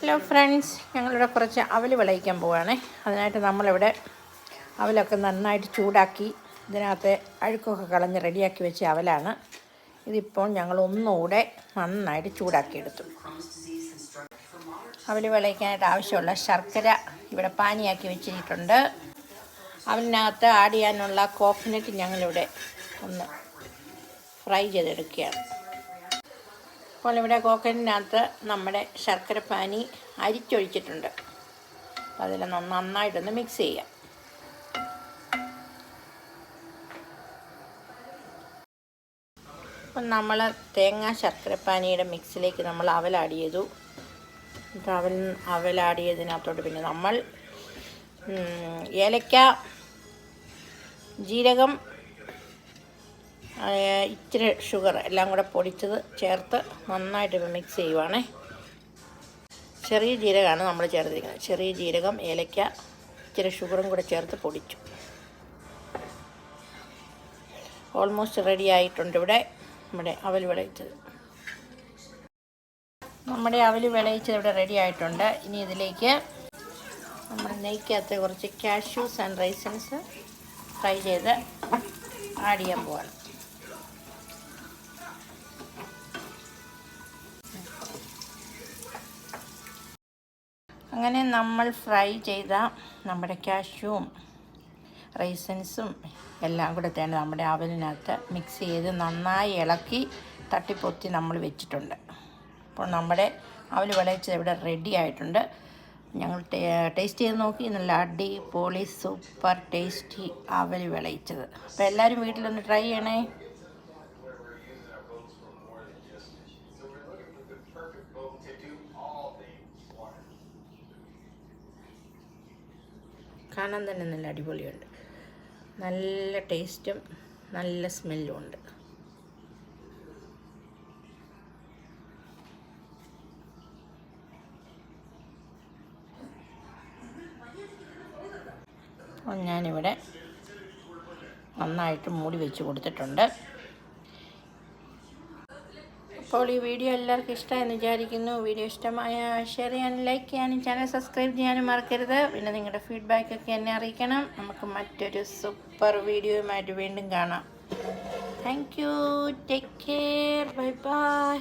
Hello friends, ഞങ്ങളിവിടെ കുറച്ച് അവൽ വിളയിക്കാൻ പോവുകയാണേ. അതിനായിട്ട് നമ്മളിവിടെ അവലൊക്കെ നന്നായിട്ട് ചൂടാക്കി ഇതിനകത്ത് അഴുക്കൊക്കെ കളഞ്ഞ് റെഡിയാക്കി വെച്ച അവലാണ്. ഇതിപ്പോൾ ഞങ്ങൾ ഒന്നുകൂടെ നന്നായിട്ട് ചൂടാക്കിയെടുത്തു. അവൽ വിളയിക്കാനായിട്ട് ആവശ്യമുള്ള ശർക്കര ഇവിടെ പാനിയാക്കി വെച്ചിട്ടുണ്ട്. അവലിനകത്ത് ആഡ് ചെയ്യാനുള്ള കോക്കനട്ട് ഞങ്ങളിവിടെ ഒന്ന് ഫ്രൈ ചെയ്തെടുക്കുകയാണ്. അപ്പോൾ ഇവിടെ കോക്കനറ്റിനകത്ത് നമ്മുടെ ശർക്കര പാനി അരിച്ചൊഴിച്ചിട്ടുണ്ട്. അപ്പോൾ അതിൽ നന്നായിട്ടൊന്ന് മിക്സ് ചെയ്യാം. അപ്പം നമ്മൾ തേങ്ങ ശർക്കരപ്പാനിയുടെ മിക്സിലേക്ക് നമ്മൾ അവൽ ആഡ് ചെയ്തു. അവൽ ആഡ് ചെയ്തതിനകത്തോട്ട് പിന്നെ നമ്മൾ ഏലക്ക, ജീരകം, ഇച്ചിരി ഷുഗർ എല്ലാം കൂടെ പൊടിച്ചത് ചേർത്ത് നന്നായിട്ട് ഇപ്പോൾ മിക്സ് ചെയ്യുവാണേ. ചെറിയ ജീരകമാണ് നമ്മൾ ചേർത്തിരിക്കുന്നത്. ചെറിയ ജീരകം, ഏലക്ക, ഇച്ചിരി ഷുഗറും കൂടെ ചേർത്ത് പൊടിച്ചു. ഓൾമോസ്റ്റ് റെഡി ആയിട്ടുണ്ട് ഇവിടെ നമ്മുടെ അവൽ വിളയിച്ചത്. നമ്മുടെ അവൽ വിളയിച്ചത് ഇവിടെ റെഡി ആയിട്ടുണ്ട്. ഇനി ഇതിലേക്ക് നമ്മൾ നെയ്ക്കകത്ത് കുറച്ച് കാഷ്യൂസ് ആൻഡ് റൈസൻസ് ഫ്രൈ ചെയ്ത് ആഡ് ചെയ്യാൻ പോവാണ്. അങ്ങനെ നമ്മൾ ഫ്രൈ ചെയ്ത നമ്മുടെ കാഷ്യൂവും റൈസൻസും എല്ലാം കൂടെ തന്നെ നമ്മുടെ അവലിനകത്ത് മിക്സ് ചെയ്ത് നന്നായി ഇളക്കി തട്ടിപ്പൊത്തി നമ്മൾ വെച്ചിട്ടുണ്ട്. അപ്പോൾ നമ്മുടെ അവൽ വിളയിച്ചത് ഇവിടെ റെഡി ആയിട്ടുണ്ട്. ഞങ്ങൾ ടേസ്റ്റ് ചെയ്ത് നോക്കി. നല്ല അടിപൊളി സൂപ്പർ ടേസ്റ്റി അവൽ വിളയിച്ചത്. അപ്പോൾ എല്ലാവരും വീട്ടിലൊന്ന് ട്രൈ ചെയ്യണേ. കാണാൻ തന്നെ നല്ല അടിപൊളിയുണ്ട്. നല്ല ടേസ്റ്റും നല്ല സ്മെല്ലും ഉണ്ട്. അപ്പോൾ ഞാനിവിടെ നന്നായിട്ട് മൂടി വെച്ച് കൊടുത്തിട്ടുണ്ട്. അപ്പോൾ ഈ വീഡിയോ എല്ലാവർക്കും ഇഷ്ടമായെന്ന് വിചാരിക്കുന്നു. വീഡിയോ ഇഷ്ടമായ ഷെയർ ചെയ്യാനും ലൈക്ക് ചെയ്യാനും ചാനൽ സബ്സ്ക്രൈബ് ചെയ്യാനും മറക്കരുത്. പിന്നെ നിങ്ങളുടെ ഫീഡ്ബാക്കൊക്കെ എന്നെ അറിയിക്കണം. നമുക്ക് മറ്റൊരു സൂപ്പർ വീഡിയോയുമായിട്ട് വീണ്ടും കാണാം. Thank you. Take care. Bye bye.